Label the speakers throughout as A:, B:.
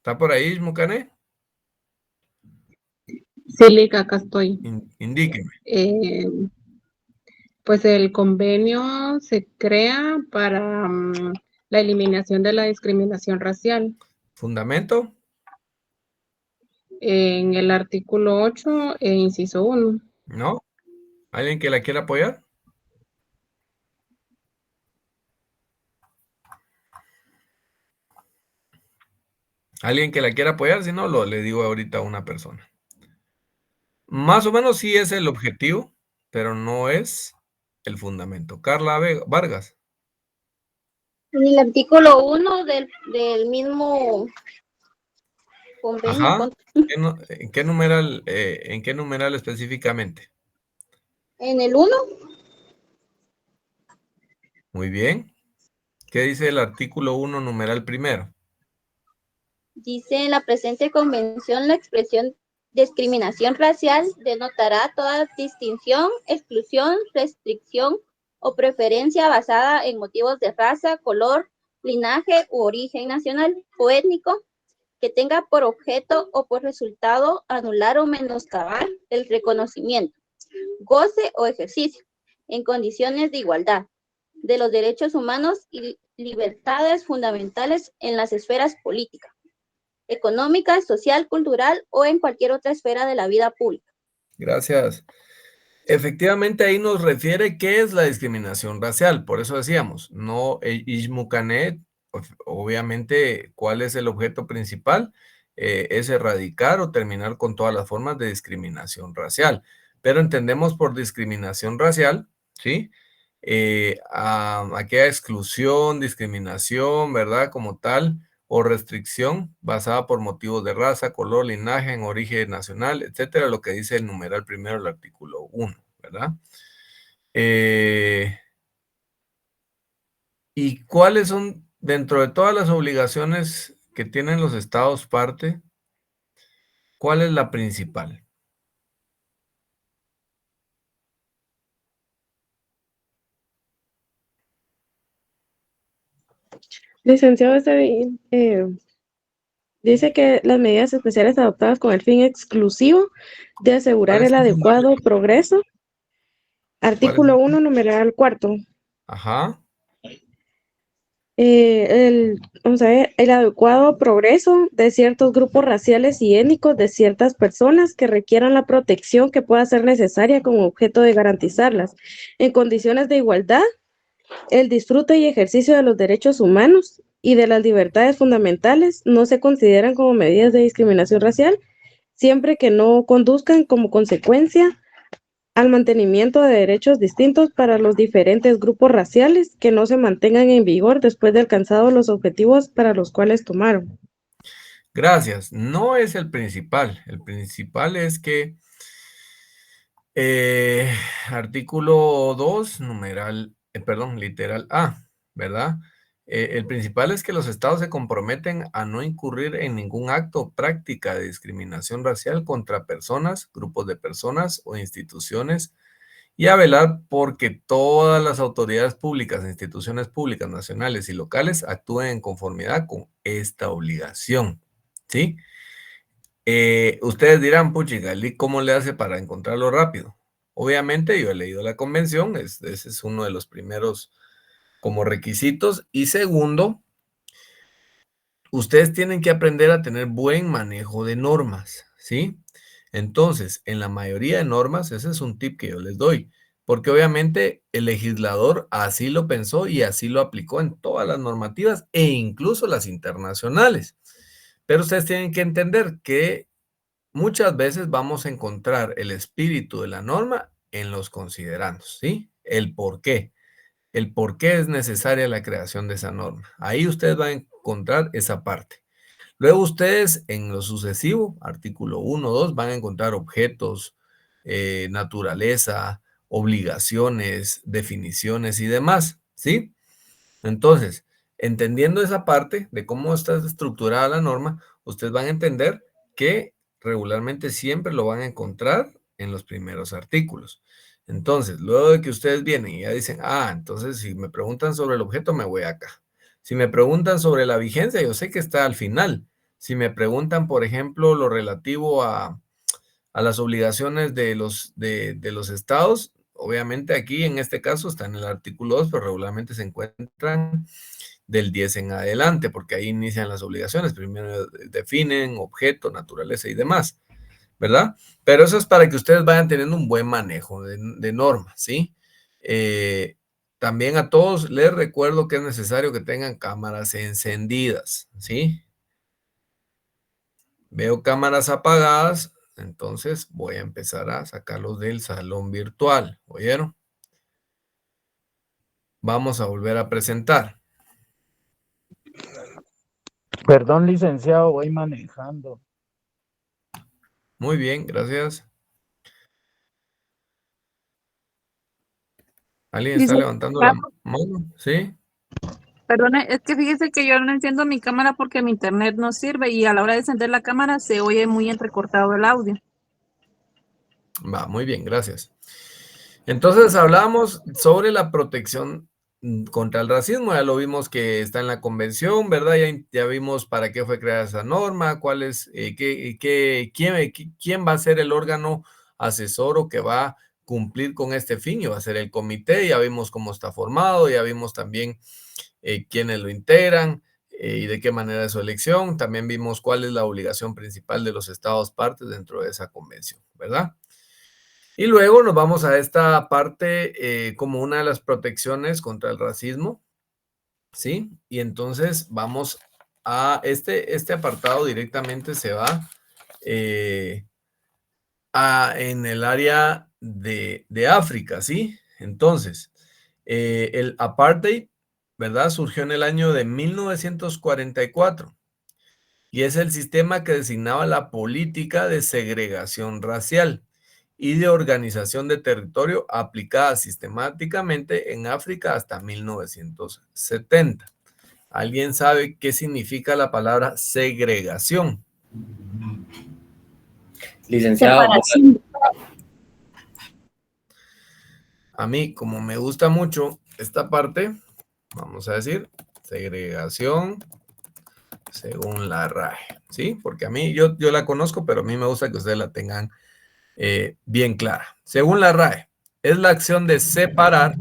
A: ¿Está por ahí, Mucané?
B: Sí, Lica, acá estoy.
A: Indíqueme.
B: Pues el convenio se crea para la eliminación de la discriminación racial.
A: ¿Fundamento?
B: En el artículo 8, inciso 1.
A: ¿No? ¿Alguien que la quiera apoyar? ¿Alguien que la quiera apoyar? Si no, le digo ahorita a una persona. Más o menos sí es el objetivo, pero no es el fundamento. Carla Vargas.
C: En el artículo 1 del mismo convenio.
A: Ajá. ¿En qué numeral específicamente?
C: En el 1
A: Muy bien. ¿Qué dice el artículo 1, numeral primero?
C: dice: en la presente convención la expresión discriminación racial denotará toda distinción, exclusión, restricción o preferencia basada en motivos de raza, color, linaje u origen nacional o étnico, que tenga por objeto o por resultado anular o menoscabar el reconocimiento, goce o ejercicio, en condiciones de igualdad, de los derechos humanos y libertades fundamentales en las esferas política, económica, social, cultural o en cualquier otra esfera de la vida pública.
A: Gracias. Efectivamente, ahí nos refiere qué es la discriminación racial. Por eso decíamos, no Ishmucanet, obviamente, ¿cuál es el objeto principal? Es erradicar o terminar con todas las formas de discriminación racial. Pero entendemos por discriminación racial, ¿sí? Aquella exclusión, discriminación, ¿verdad? Como tal, o restricción basada por motivos de raza, color, linaje, en origen nacional, etcétera, lo que dice el numeral primero del artículo 1, ¿verdad? ¿Y cuáles son, dentro de todas las obligaciones que tienen los estados parte, cuál es la principal?
B: Licenciado, dice que las medidas especiales adoptadas con el fin exclusivo de asegurar
A: ¿Cuáles
B: el
A: son?
B: adecuado progreso.
A: ¿Cuáles
B: Artículo
A: son?
B: 1, numeral 4.
A: Ajá.
B: Vamos a ver, el adecuado progreso de ciertos grupos raciales y étnicos de ciertas personas que requieran la protección que pueda ser necesaria con objeto de garantizarlas en condiciones de igualdad, el disfrute y ejercicio de los derechos humanos y de las libertades fundamentales no se consideran como medidas de discriminación racial siempre que no conduzcan como consecuencia al mantenimiento de derechos distintos para los diferentes grupos raciales que no se mantengan en vigor después de alcanzados los objetivos para los cuales tomaron.
A: Gracias. No es el principal. El principal es que artículo 2, numeral, perdón, literal A, ¿verdad? El principal es que los estados se comprometen a no incurrir en ningún acto o práctica de discriminación racial contra personas, grupos de personas o instituciones y a velar porque todas las autoridades públicas, instituciones públicas, nacionales y locales actúen en conformidad con esta obligación, ¿sí? Ustedes dirán, puchiga, ¿cómo le hace para encontrarlo rápido? Obviamente yo he leído la convención, ese es uno de los primeros como requisitos. Y segundo, ustedes tienen que aprender a tener buen manejo de normas, ¿sí? Entonces, en la mayoría de normas, ese es un tip que yo les doy, porque obviamente el legislador así lo pensó y así lo aplicó en todas las normativas e incluso las internacionales. Pero ustedes tienen que entender que muchas veces vamos a encontrar el espíritu de la norma en los considerandos, ¿sí? El por qué es necesaria la creación de esa norma. Ahí ustedes van a encontrar esa parte. Luego ustedes en lo sucesivo, artículo 1, 2, van a encontrar objetos, naturaleza, obligaciones, definiciones y demás, ¿sí? Entonces, entendiendo esa parte de cómo está estructurada la norma, ustedes van a entender que regularmente siempre lo van a encontrar en los primeros artículos. Entonces, luego de que ustedes vienen y ya dicen, entonces si me preguntan sobre el objeto, me voy acá. Si me preguntan sobre la vigencia, yo sé que está al final, Si me preguntan, por ejemplo, lo relativo a las obligaciones de los estados, obviamente aquí en este caso está en el artículo 2, pero regularmente se encuentran del 10 en adelante, porque ahí inician las obligaciones. Primero definen objeto, naturaleza y demás, ¿verdad? Pero eso es para que ustedes vayan teniendo un buen manejo de normas, ¿sí? También a todos les recuerdo que es necesario que tengan cámaras encendidas, ¿sí? Veo cámaras apagadas, entonces voy a empezar a sacarlos del salón virtual, ¿oyeron? Vamos a volver a presentar.
D: Perdón, licenciado, voy manejando.
A: Muy bien, gracias. ¿Alguien está levantando la mano? ¿Sí?
E: Perdone, es que fíjese que yo no enciendo mi cámara porque mi internet no sirve y a la hora de encender la cámara se oye muy entrecortado el audio.
A: Va, muy bien, gracias. Entonces hablamos sobre la protección contra el racismo. Ya lo vimos que está en la convención, ¿verdad? Ya vimos para qué fue creada esa norma, cuál es, quién va a ser el órgano asesor o que va a cumplir con este fin, y va a ser el comité. Ya vimos cómo está formado, ya vimos también quiénes lo integran y de qué manera es su elección. También vimos cuál es la obligación principal de los estados partes dentro de esa convención, ¿verdad? Y luego nos vamos a esta parte como una de las protecciones contra el racismo, ¿sí? Y entonces vamos a este apartado directamente se va en el área de África, ¿sí? Entonces, el apartheid, ¿verdad? Surgió en el año de 1944 y es el sistema que designaba la política de segregación racial y de organización de territorio aplicada sistemáticamente en África hasta 1970. ¿Alguien sabe qué significa la palabra segregación?
F: Licenciado.
C: Separación.
A: A mí, como me gusta mucho esta parte, vamos a decir segregación según la RAE, ¿sí? Porque a mí, yo la conozco, pero a mí me gusta que ustedes la tengan bien clara. Según la RAE, es la acción de separar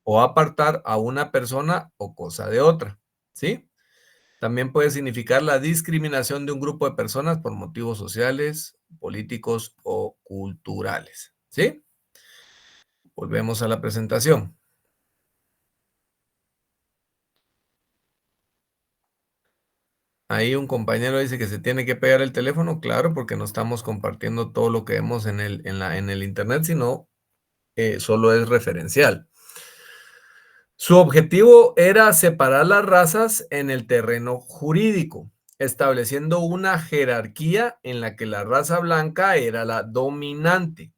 A: o apartar a una persona o cosa de otra, ¿sí? También puede significar la discriminación de un grupo de personas por motivos sociales, políticos o culturales, ¿sí? Volvemos a la presentación. Ahí un compañero dice que se tiene que pegar el teléfono, claro, porque no estamos compartiendo todo lo que vemos en el internet, sino solo es referencial. Su objetivo era separar las razas en el terreno jurídico, estableciendo una jerarquía en la que la raza blanca era la dominante.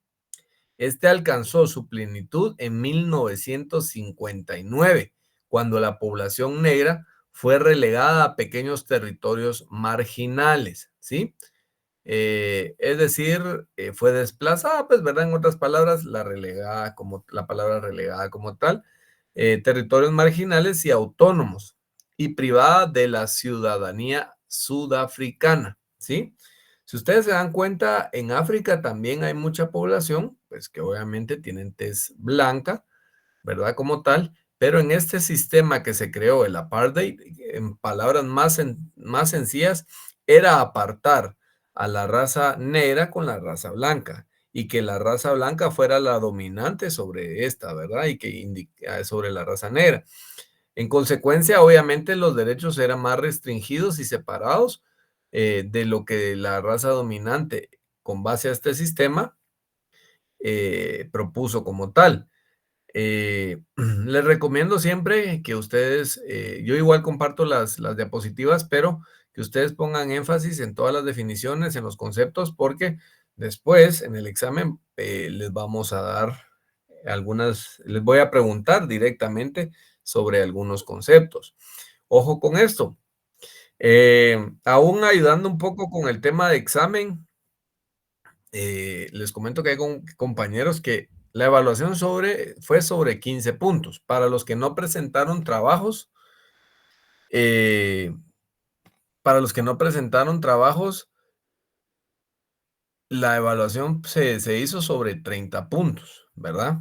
A: Este alcanzó su plenitud en 1959, cuando la población negra fue relegada a pequeños territorios marginales, ¿sí? Es decir, fue desplazada, pues, ¿verdad? En otras palabras, la palabra relegada como tal, territorios marginales y autónomos, y privada de la ciudadanía sudafricana, ¿sí? Si ustedes se dan cuenta, en África también hay mucha población, pues que obviamente tienen tez blanca, ¿verdad? Como tal, pero en este sistema que se creó, el apartheid, en palabras más sencillas, era apartar a la raza negra con la raza blanca y que la raza blanca fuera la dominante sobre esta, ¿verdad? Y que sobre la raza negra. En consecuencia, obviamente, los derechos eran más restringidos y separados de lo que la raza dominante, con base a este sistema, propuso como tal. Les recomiendo siempre que ustedes, yo igual comparto las diapositivas, pero que ustedes pongan énfasis en todas las definiciones, en los conceptos, porque después en el examen les vamos a dar les voy a preguntar directamente sobre algunos conceptos. Ojo con esto. Aún ayudando un poco con el tema de examen, les comento que hay compañeros que la evaluación fue sobre 15 puntos. Para los que no presentaron trabajos, para los que no presentaron trabajos, la evaluación se hizo sobre 30 puntos, ¿verdad?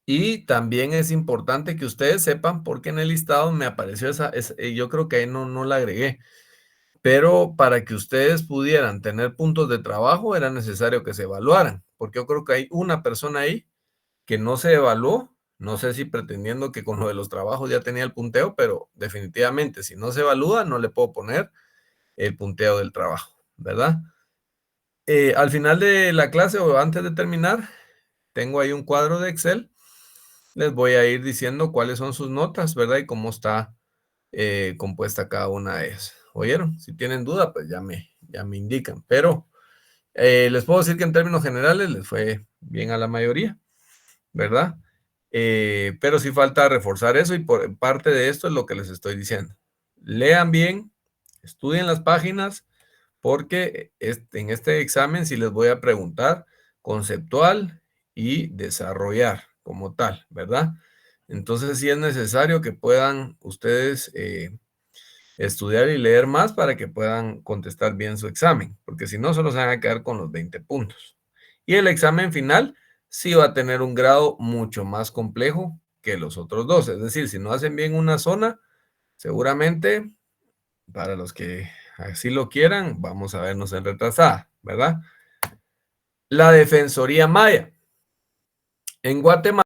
A: Y también es importante que ustedes sepan, porque en el listado me apareció yo creo que ahí no la agregué, pero para que ustedes pudieran tener puntos de trabajo era necesario que se evaluaran, porque yo creo que hay una persona ahí que no se evaluó, no sé si pretendiendo que con lo de los trabajos ya tenía el punteo, pero definitivamente si no se evalúa no le puedo poner el punteo del trabajo, ¿verdad? Al final de la clase o antes de terminar, tengo ahí un cuadro de Excel. Les voy a ir diciendo cuáles son sus notas, ¿verdad? Y cómo está compuesta cada una de ellas. ¿Oyeron? Si tienen duda, pues ya me indican. Pero les puedo decir que en términos generales les fue bien a la mayoría, ¿verdad? Pero sí falta reforzar eso y por parte de esto es lo que les estoy diciendo. Lean bien, estudien las páginas, porque en este examen sí les voy a preguntar conceptual y desarrollar como tal, ¿verdad? Entonces sí es necesario que puedan ustedes estudiar y leer más para que puedan contestar bien su examen, porque si no, solo se van a quedar con los 20 puntos. Y el examen final sí va a tener un grado mucho más complejo que los otros dos. Es decir, si no hacen bien una zona, seguramente para los que así lo quieran, vamos a vernos en retrasada, ¿verdad? La Defensoría Maya. En Guatemala